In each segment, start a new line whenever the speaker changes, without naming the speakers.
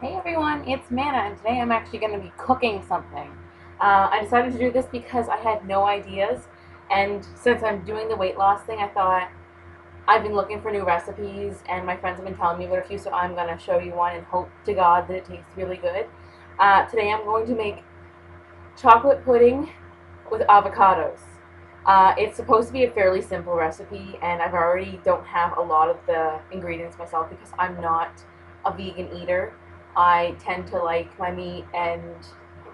Hey everyone, it's Mana, and today I'm actually going to be cooking something. I decided to do this because I had no ideas, and since I'm doing the weight loss thing, I thought I've been looking for new recipes, and my friends have been telling me about a few, so I'm going to show you one and hope to God that it tastes really good. Today I'm going to make chocolate pudding with avocados. It's supposed to be a fairly simple recipe, and I've already don't have a lot of the ingredients myself because I'm not a vegan eater. I tend to like my meat, and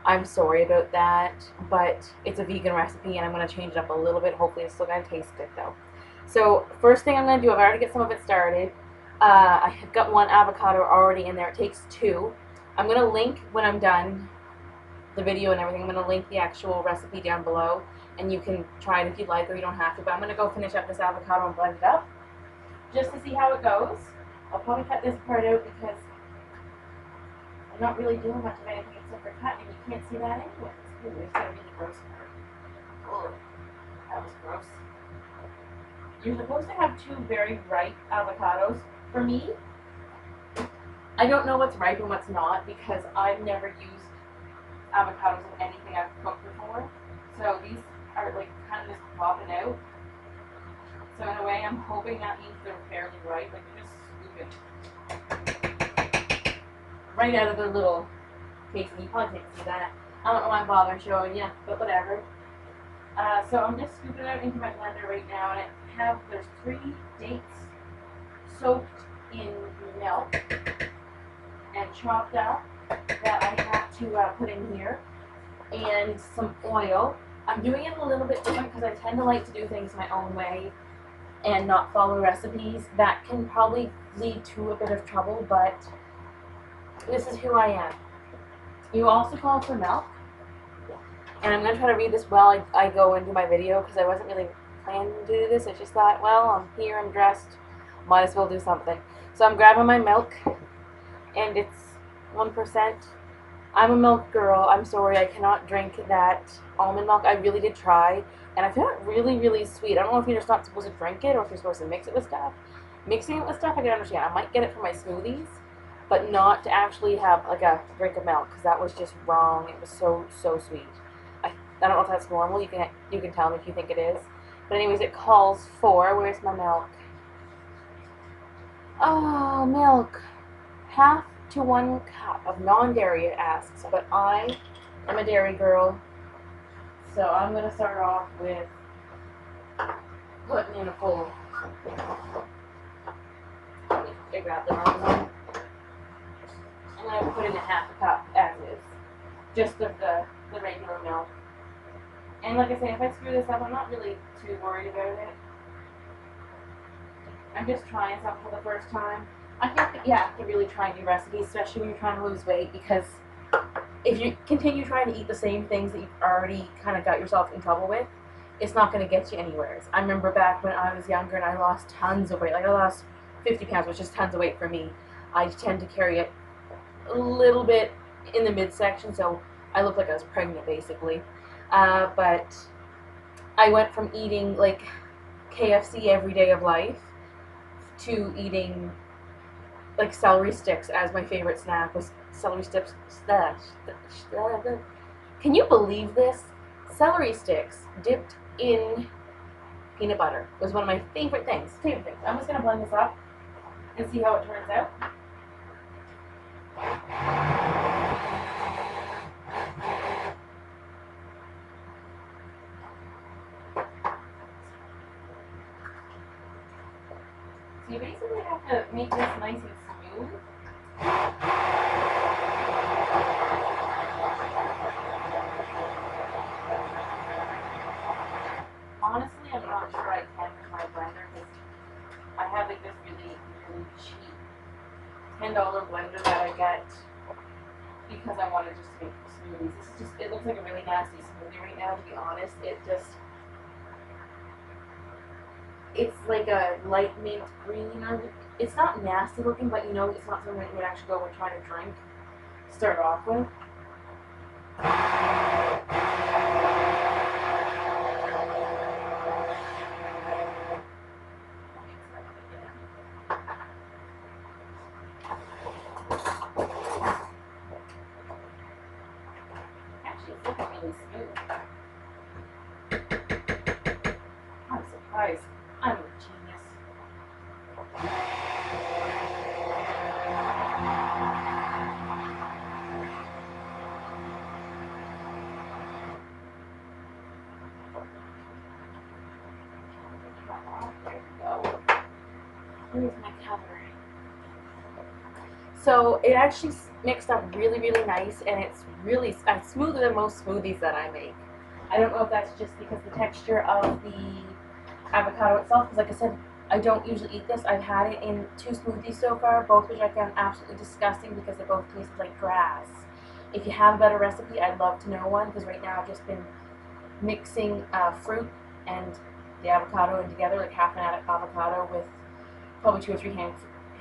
I'm sorry about that, but it's a vegan recipe, and I'm going to change it up a little bit. Hopefully, it's still going to taste good, though. So, first thing I'm going to do, I've already got some of it started. I have got one avocado already in there. It takes two. I'm going to link when I'm done the video and everything. I'm going to link the actual recipe down below, and you can try it if you'd like, or you don't have to. But I'm going to go finish up this avocado and blend it up just to see how it goes. I'll probably cut this part out because I'm not really doing much of anything except for cutting. You can't see that anyways. Ooh, there's going to be the gross part. Ugh, that was gross. You're supposed to have two very ripe avocados. For me, I don't know what's ripe and what's not because I've never used avocados in anything I've cooked before. So these are like kind of just popping out. So in a way, I'm hoping that means they're fairly ripe. Like they're just scooping right out of their little case. And you probably can't see that. I don't know why I'm bothering showing you, but whatever. So I'm just scooping it out into my blender right now, and there's 3 dates soaked in milk and chopped up that I have to put in here, and some oil. I'm doing it a little bit different because I tend to like to do things my own way and not follow recipes. That can probably lead to a bit of trouble, but this is who I am. You also call for milk, and I'm going to try to read this while I go into my video because I wasn't really planning to do this. I just thought, well, I'm here, I'm dressed, might as well do something. So I'm grabbing my milk, and it's 1%. I'm a milk girl. I'm sorry, I cannot drink that almond milk. I really did try, and I found it really, really sweet. I don't know if you're just not supposed to drink it or if you're supposed to mix it with stuff. Mixing it with stuff, I can understand. I might get it for my smoothies, but not to actually have like a drink of milk because that was just wrong. It was so, so sweet. I don't know if that's normal. You can tell me if you think it is. But anyways, it calls for, where's my milk? Oh, milk. Half to 1 cup of non-dairy, it asks, but I am a dairy girl, so I'm going to start off with putting in a full. I grabbed the wrong one. I'm going to put in a half a cup as is, just of the regular milk. And like I say, if I screw this up, I'm not really too worried about it. I'm just trying something for the first time. I think that you have to really try new recipes, especially when you're trying to lose weight, because if you continue trying to eat the same things that you've already kind of got yourself in trouble with, it's not going to get you anywhere. I remember back when I was younger and I lost tons of weight. Like I lost 50 pounds, which is tons of weight for me. I tend to carry it a little bit in the midsection, so I look like I was pregnant basically. But I went from eating like KFC every day of life to eating like celery sticks as my favorite snack. Was celery sticks. Can you believe this? Celery sticks dipped in peanut butter was one of my favorite things. I'm just gonna blend this up and see how it turns out. So you basically have to make this nice and smooth. Honestly, I'm not sure I can with my blender because I have like this really, really cheap $10 blender that I get because I wanted just to make smoothies. This is just, it looks like a really nasty smoothie right now, to be honest. It's like a light mint green. It's not nasty looking, but you know it's not something that you would actually go and try to drink to start off with. really smooth. I'm surprised. I'm a genius. There we go. Where's my cover? So it actually mixed up really, really nice, and it's really smoother than most smoothies that I make. I don't know if that's just because the texture of the avocado itself, because like I said, I don't usually eat this. I've had it in 2 smoothies so far, both which I found absolutely disgusting because they both tasted like grass. If you have a better recipe, I'd love to know one, because right now I've just been mixing fruit and the avocado in together, like half an avocado with probably 2 or 3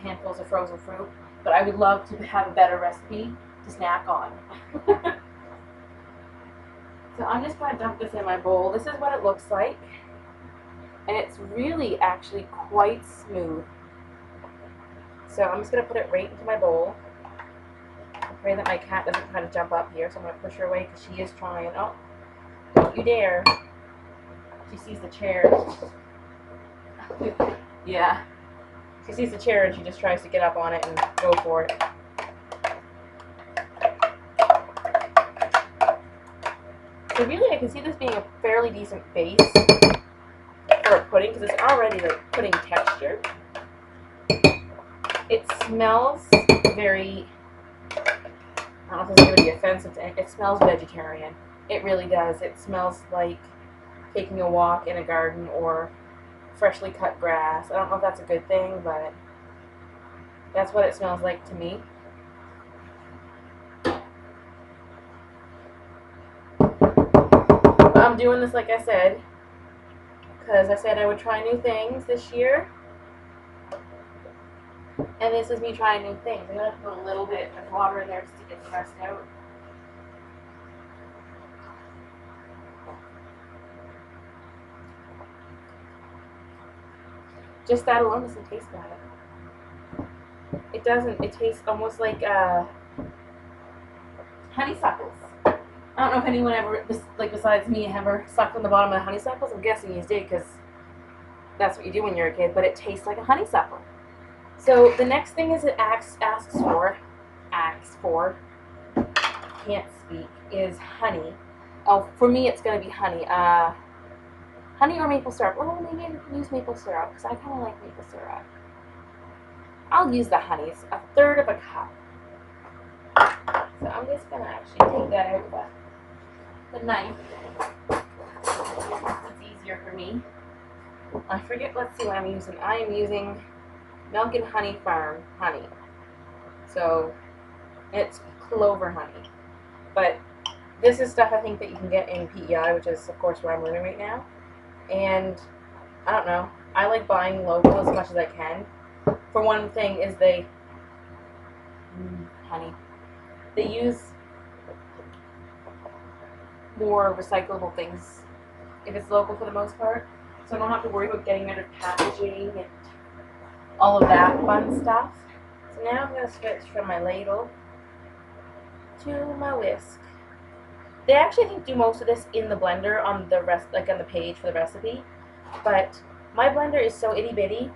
handfuls of frozen fruit. But I would love to have a better recipe to snack on. So I'm just going to dump this in my bowl. This is what it looks like. And it's really actually quite smooth. So I'm just going to put it right into my bowl. I pray that my cat doesn't try to jump up here, so I'm going to push her away because she is trying. Oh, don't you dare. She sees the chair. Yeah. She sees the chair and she just tries to get up on it and go for it. So really I can see this being a fairly decent base for a pudding because it's already like pudding texture. It smells very, I don't know if it's going to be offensive to it smells vegetarian. It really does. It smells like taking a walk in a garden or freshly cut grass. I don't know if that's a good thing, but that's what it smells like to me. I'm doing this, like I said, because I said I would try new things this year. And this is me trying new things. I'm going to put a little bit of water in there just to get the rest out. Just that alone doesn't taste bad. It doesn't. It tastes almost like honeysuckles. I don't know if anyone ever, like besides me, ever sucked on the bottom of honeysuckles. I'm guessing you did because that's what you do when you're a kid. But it tastes like a honeysuckle. So the next thing is it asks for, can't speak, is honey. Oh, for me it's going to be honey. Honey or maple syrup. Well, maybe I can use maple syrup because I kind of like maple syrup. I'll use the honey. It's 1/3 of a cup. So I'm just going to actually take that out with the knife. It's easier for me. I forget, let's see what I'm using. I am using Milk and Honey Farm honey. So it's clover honey. But this is stuff I think that you can get in PEI, which is of course where I'm living right now. And I don't know, I like buying local as much as I can. For one thing is they use more recyclable things if it's local for the most part. So I don't have to worry about getting rid of packaging and all of that fun stuff. So now I'm going to switch from my ladle to my whisk. They actually, I think, do most of this in the blender on the on the page for the recipe. But my blender is so itty bitty.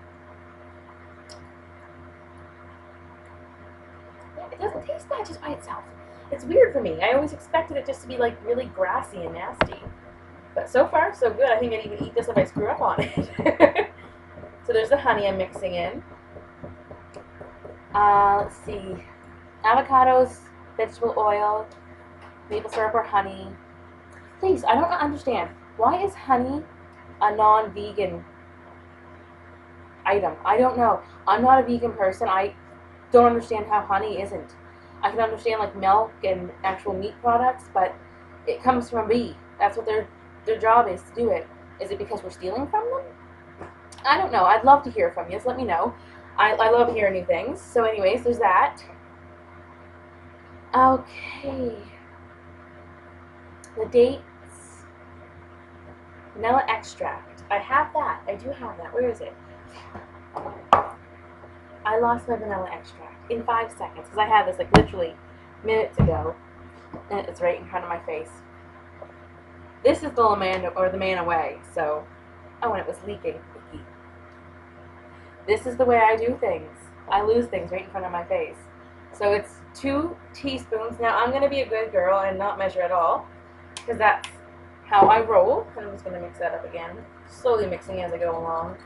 Yeah, it doesn't taste bad just by itself. It's weird for me. I always expected it just to be like really grassy and nasty. But so far, so good. I think I'd even eat this if I screw up on it. So there's the honey I'm mixing in. Let's see. Avocados, vegetable oil, maple syrup or honey. Please, I don't understand. Why is honey a non-vegan item? I don't know. I'm not a vegan person. I don't understand how honey isn't. I can understand like milk and actual meat products, but it comes from a bee. That's what their job is, to do it. Is it because we're stealing from them? I don't know. I'd love to hear from you. So let me know. I love hearing new things. So anyways, there's that. Okay. The dates. Vanilla extract. I have that. I do have that. Where is it? I lost my vanilla extract in 5 seconds because I had this like literally minutes ago. And it's right in front of my face. This is the man or the man away. So, oh, and it was leaking. This is the way I do things. I lose things right in front of my face. So it's 2 teaspoons. Now I'm going to be a good girl and not measure at all, because that's how I roll. And I'm just going to mix that up again. Slowly mixing as I go along.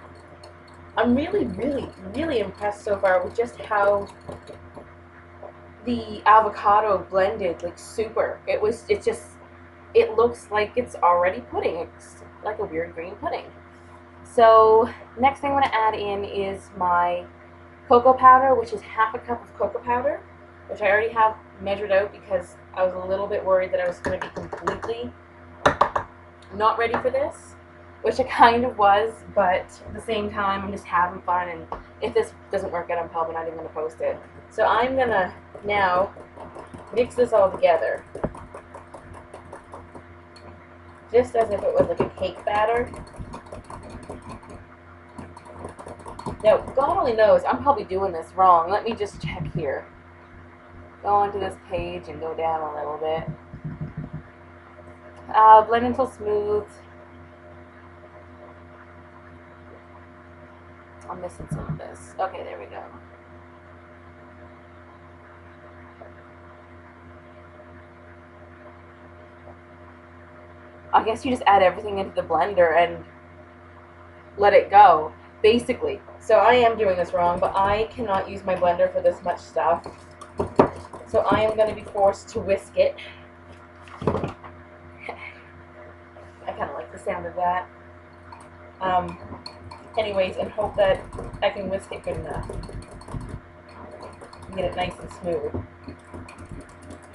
I'm really, really, really impressed so far with just how the avocado blended, like super. It looks like it's already pudding. It's like a weird green pudding. So next thing I'm going to add in is my cocoa powder, which is half a cup of cocoa powder, which I already have measured out because I was a little bit worried that I was going to be completely not ready for this, which I kind of was, but at the same time I'm just having fun, and if this doesn't work out I'm probably not even going to post it. So I'm going to now mix this all together, just as if it was like a cake batter. Now, God only knows, I'm probably doing this wrong. Let me just check here. Go onto this page and go down a little bit. Blend until smooth. I'm missing some of this. Okay, there we go. I guess you just add everything into the blender and let it go, basically. So I am doing this wrong, but I cannot use my blender for this much stuff. So I am going to be forced to whisk it. I kind of like the sound of that. Anyways, and hope that I can whisk it good enough. Get it nice and smooth.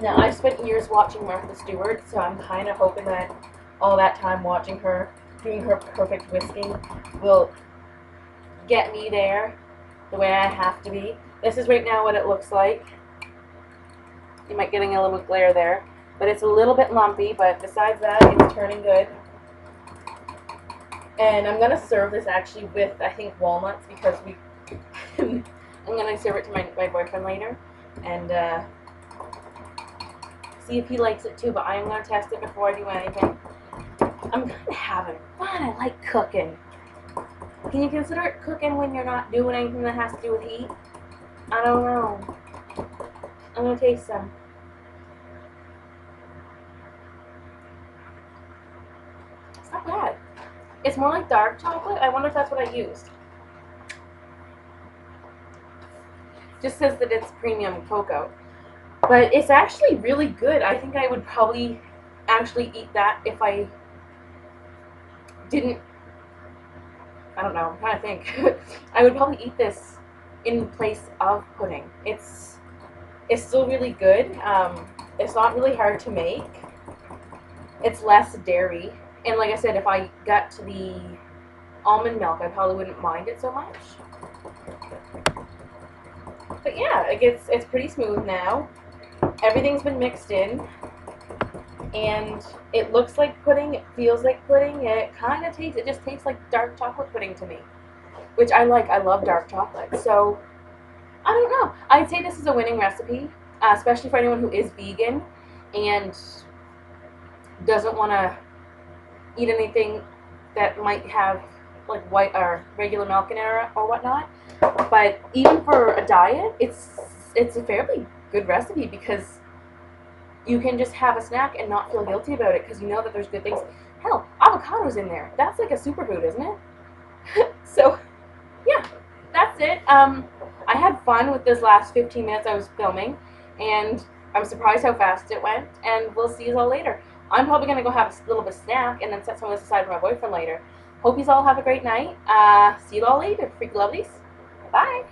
Now, I've spent years watching Martha Stewart, so I'm kind of hoping that all that time watching her doing her perfect whisking will get me there the way I have to be. This is right now what it looks like. You might getting a little glare there, but it's a little bit lumpy, but besides that, it's turning good. And I'm going to serve this actually with, I think, walnuts, because I'm going to serve it to my boyfriend later, and see if he likes it too, but I am going to test it before I do anything. I'm kind of having fun. I like cooking. Can you consider it cooking when you're not doing anything that has to do with heat? I don't know. I'm going to taste some. It's not bad. It's more like dark chocolate. I wonder if that's what I used. Just says that it's premium cocoa. But it's actually really good. I think I would probably actually eat that if I didn't, I don't know, I'm trying to think. I would probably eat this in place of pudding. It's still really good. It's not really hard to make. It's less dairy. And like I said, if I got to the almond milk, I probably wouldn't mind it so much. But yeah, it's pretty smooth now. Everything's been mixed in. And it looks like pudding, it feels like pudding, it kind of tastes, it just tastes like dark chocolate pudding to me, which I like. I love dark chocolate. So, I don't know. I'd say this is a winning recipe, especially for anyone who is vegan and doesn't want to eat anything that might have like white or regular milk in it or whatnot. But even for a diet, it's a fairly good recipe, because you can just have a snack and not feel guilty about it because you know that there's good things. Hell, avocado's in there. That's like a superfood, isn't it? So, yeah, that's it. I had fun with this last 15 minutes I was filming, and I'm surprised how fast it went, and we'll see you all later. I'm probably going to go have a little bit of snack and then set some of this aside for my boyfriend later. Hope you all have a great night. See you all later, freak lovelies. Bye.